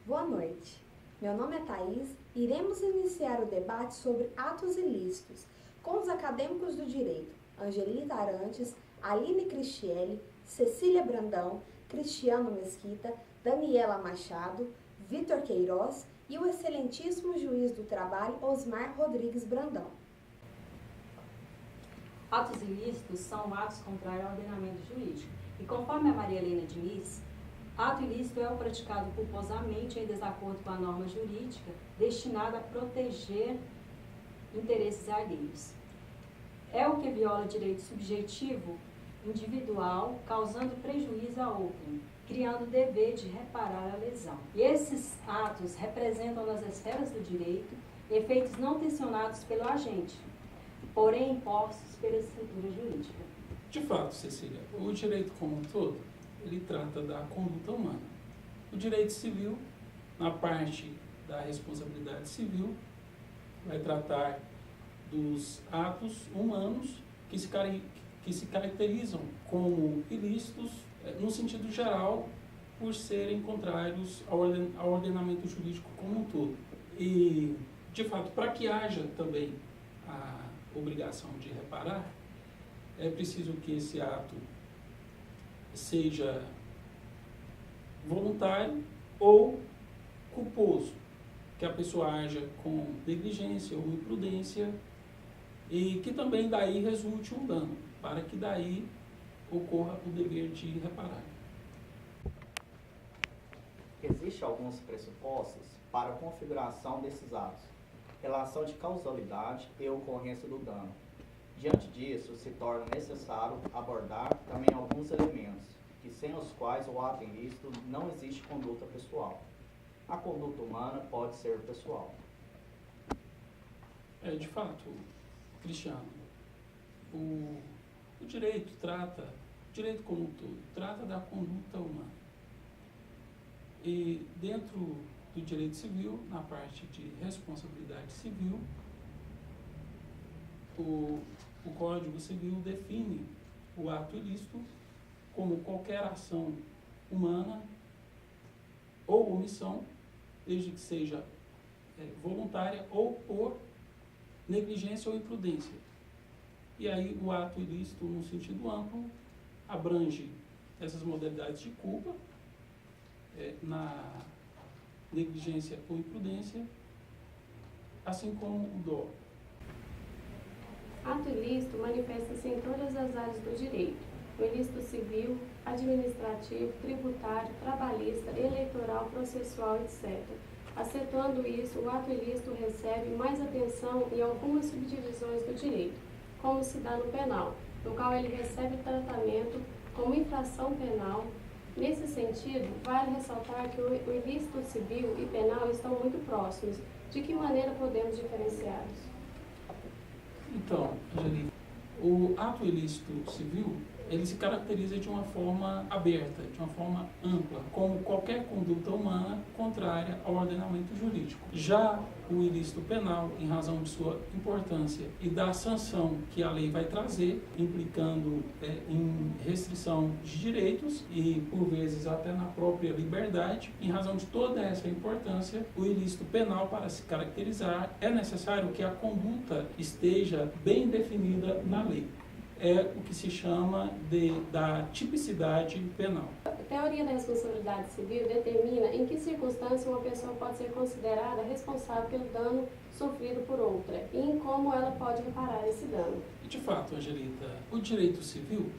Boa noite. Meu nome é Thaís e iremos iniciar o debate sobre atos ilícitos com os acadêmicos do direito Angelita Arantes, Aline Cristielli, Cecília Brandão, Cristiano Mesquita, Daniela Machado, Vitor Queiroz e o excelentíssimo juiz do trabalho Osmar Rodrigues Brandão. Atos ilícitos são atos contrários ao ordenamento jurídico. E conforme a Maria Helena Diniz, ato ilícito é o praticado culposamente em desacordo com a norma jurídica destinada a proteger interesses alheios. É o que viola direito subjetivo individual, causando prejuízo a outrem, criando o dever de reparar a lesão. E esses atos representam nas esferas do direito efeitos não tensionados pelo agente, porém impostos pela estrutura jurídica. De fato, Cecília, o direito como um todo, ele trata da conduta humana. O direito civil, na parte da responsabilidade civil, vai tratar dos atos humanos que se caracterizam como ilícitos, no sentido geral, por serem contrários ao ordenamento jurídico como um todo. E, de fato, para que haja também a obrigação de reparar, é preciso que esse ato seja voluntário ou culposo, que a pessoa haja com negligência ou imprudência e que também daí resulte um dano, para que daí ocorra o dever de reparar. Existem alguns pressupostos para a configuração desses atos, relação de causalidade e ocorrência do dano. Diante disso, se torna necessário abordar também alguns elementos, que sem os quais o ato ilícito não existe conduta pessoal. A conduta humana pode ser pessoal. De fato, Cristiano, o direito como um todo, trata da conduta humana. E dentro do direito civil, na parte de responsabilidade civil, o Código Civil define o ato ilícito como qualquer ação humana ou omissão, desde que seja voluntária ou por negligência ou imprudência. E aí o ato ilícito, no sentido amplo, abrange essas modalidades de culpa, na negligência ou imprudência, assim como o dolo. Ato ilícito manifesta-se em todas as áreas do direito: o ilícito civil, administrativo, tributário, trabalhista, eleitoral, processual, etc. Acentuando isso, o ato ilícito recebe mais atenção em algumas subdivisões do direito, como se dá no penal, no qual ele recebe tratamento como infração penal. Nesse sentido, vale ressaltar que o ilícito civil e penal estão muito próximos. De que maneira podemos diferenciá-los? Então, Angelita, o ato ilícito civil, ele se caracteriza de uma forma aberta, de uma forma ampla, como qualquer conduta humana contrária ao ordenamento jurídico. Já o ilícito penal, em razão de sua importância e da sanção que a lei vai trazer, implicando em restrição de direitos e, por vezes, até na própria liberdade, em razão de toda essa importância, o ilícito penal, para se caracterizar, é necessário que a conduta esteja bem definida na lei. É o que se chama da tipicidade penal. A teoria da responsabilidade civil determina em que circunstância uma pessoa pode ser considerada responsável pelo dano sofrido por outra e em como ela pode reparar esse dano. E de fato, Angelita, o direito civil,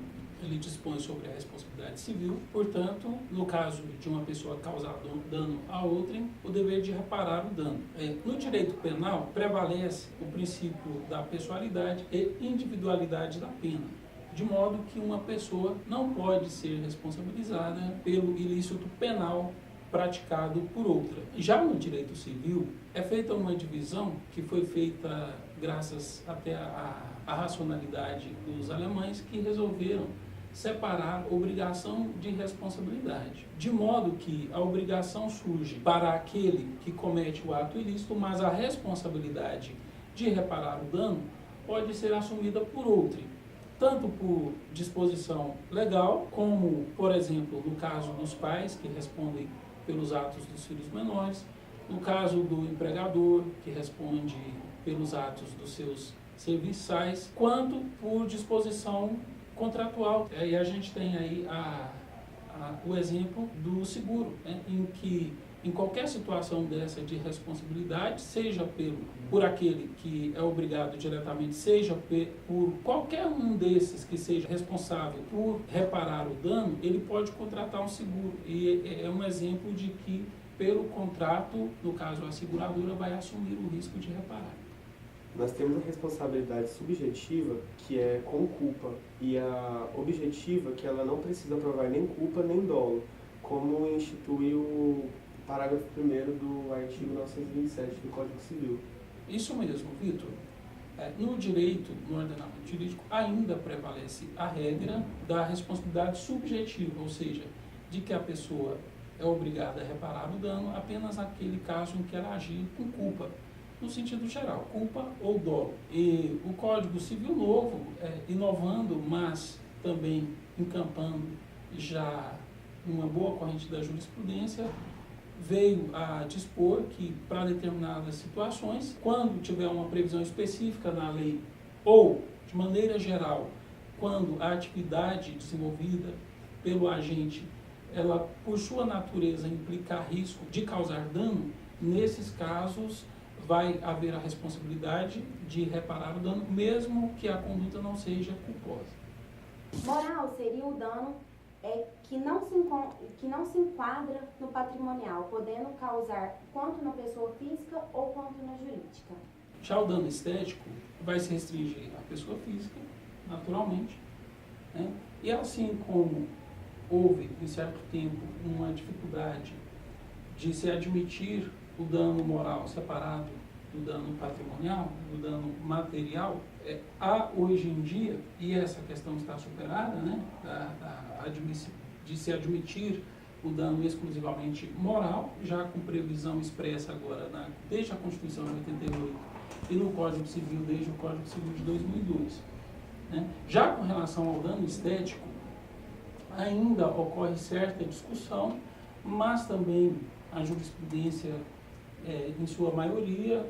ele dispõe sobre a responsabilidade civil, portanto, no caso de uma pessoa causar dano a outrem, o dever de reparar o dano. No direito penal, prevalece o princípio da pessoalidade e individualidade da pena, de modo que uma pessoa não pode ser responsabilizada pelo ilícito penal praticado por outra. Já no direito civil, é feita uma divisão que foi feita graças até à racionalidade dos alemães, que resolveram separar obrigação de responsabilidade, de modo que a obrigação surge para aquele que comete o ato ilícito, mas a responsabilidade de reparar o dano pode ser assumida por outrem, tanto por disposição legal, como, por exemplo, no caso dos pais que respondem pelos atos dos filhos menores, no caso do empregador, que responde pelos atos dos seus serviçais, quanto por disposição contratual. E a gente tem aí o exemplo do seguro, né, em que em qualquer situação dessa de responsabilidade, seja por aquele que é obrigado diretamente, seja por qualquer um desses que seja responsável por reparar o dano, ele pode contratar um seguro. E é um exemplo de que, pelo contrato, no caso a seguradora vai assumir o risco de reparar. Nós temos a responsabilidade subjetiva, que é com culpa, e a objetiva, que ela não precisa provar nem culpa nem dolo, como institui o parágrafo 1º do artigo 927 do Código Civil. Isso mesmo, Vitor. No direito, no ordenamento jurídico, ainda prevalece a regra da responsabilidade subjetiva, ou seja, de que a pessoa é obrigada a reparar o dano apenas naquele caso em que ela agir com culpa, no sentido geral, culpa ou dolo. E o Código Civil novo, inovando, mas também encampando já uma boa corrente da jurisprudência, veio a dispor que, para determinadas situações, quando tiver uma previsão específica na lei, ou, de maneira geral, quando a atividade desenvolvida pelo agente, ela, por sua natureza, implicar risco de causar dano, nesses casos, vai haver a responsabilidade de reparar o dano, mesmo que a conduta não seja culposa. Moral seria o dano que não se enquadra no patrimonial, podendo causar quanto na pessoa física ou quanto na jurídica. Já o dano estético vai se restringir à pessoa física, naturalmente, né? E assim como houve, em certo tempo, uma dificuldade de se admitir o dano moral separado do dano patrimonial, do dano material, há hoje em dia, e essa questão está superada, né, de se admitir o dano exclusivamente moral, já com previsão expressa agora desde a Constituição de 88 e no Código Civil desde o Código Civil de 2002. Né? Já com relação ao dano estético, ainda ocorre certa discussão, mas também a jurisprudência, em sua maioria,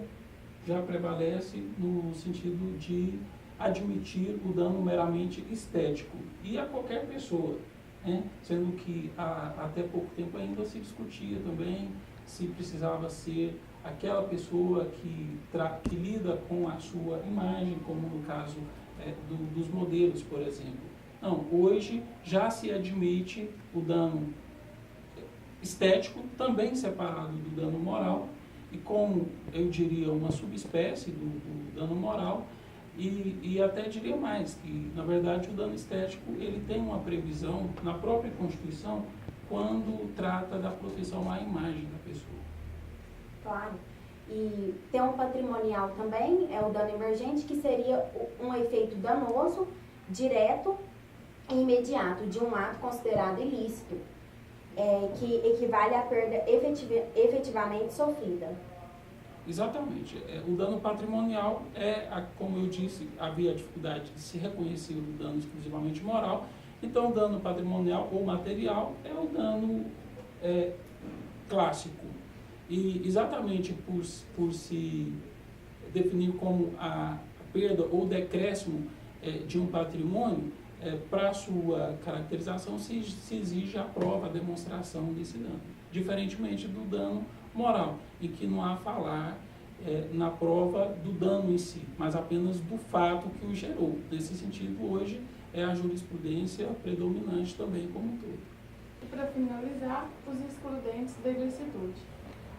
já prevalece no sentido de admitir o dano meramente estético e a qualquer pessoa, né? Sendo que até pouco tempo ainda se discutia também se precisava ser aquela pessoa que lida com a sua imagem, como no caso dos modelos, por exemplo. Não, hoje já se admite o dano estético também separado do dano moral, e como eu diria uma subespécie do dano moral, e até diria mais, que na verdade o dano estético ele tem uma previsão na própria Constituição quando trata da proteção à imagem da pessoa. Claro. E tem um patrimonial também, é o dano emergente, que seria um efeito danoso, direto e imediato de um ato considerado ilícito, que equivale à perda efetivamente sofrida. Exatamente. O dano patrimonial como eu disse, havia a dificuldade de se reconhecer o dano exclusivamente moral, então o dano patrimonial ou material é o dano clássico. E exatamente por se definir como a perda ou decréscimo de um patrimônio, para sua caracterização se exige a prova, a demonstração desse dano. Diferentemente do dano moral, em que não há a falar na prova do dano em si, mas apenas do fato que o gerou. Nesse sentido, hoje, é a jurisprudência predominante também como um todo. E para finalizar, os excludentes da ilicitude.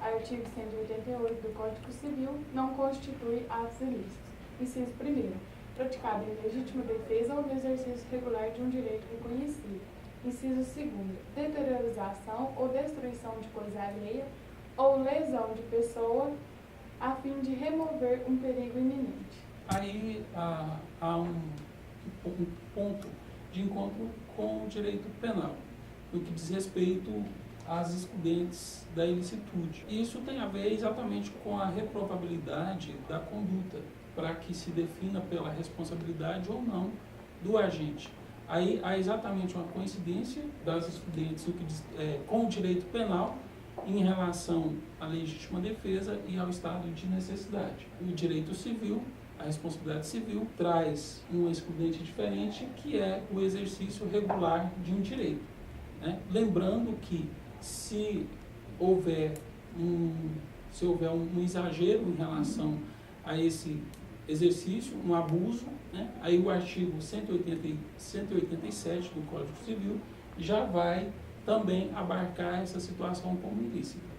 Artigo 188 do Código Civil não constitui atos ilícitos. Inciso 1º. Praticado em legítima defesa ou no exercício regular de um direito reconhecido. Inciso 2º. Deteriorização ou destruição de coisa alheia ou lesão de pessoa a fim de remover um perigo iminente. Aí há um ponto de encontro com o direito penal, no que diz respeito às excludentes da ilicitude. Isso tem a ver exatamente com a reprovabilidade da conduta, para que se defina pela responsabilidade ou não do agente. Aí há exatamente uma coincidência das excludentes com o direito penal, em relação à legítima defesa e ao estado de necessidade. O direito civil, a responsabilidade civil, traz um excludente diferente, que é o exercício regular de um direito, né? Lembrando que se houver um exagero em relação a esse exercício, um abuso, né? Aí o artigo 187 do Código Civil já vai também abarcar essa situação como ilícita.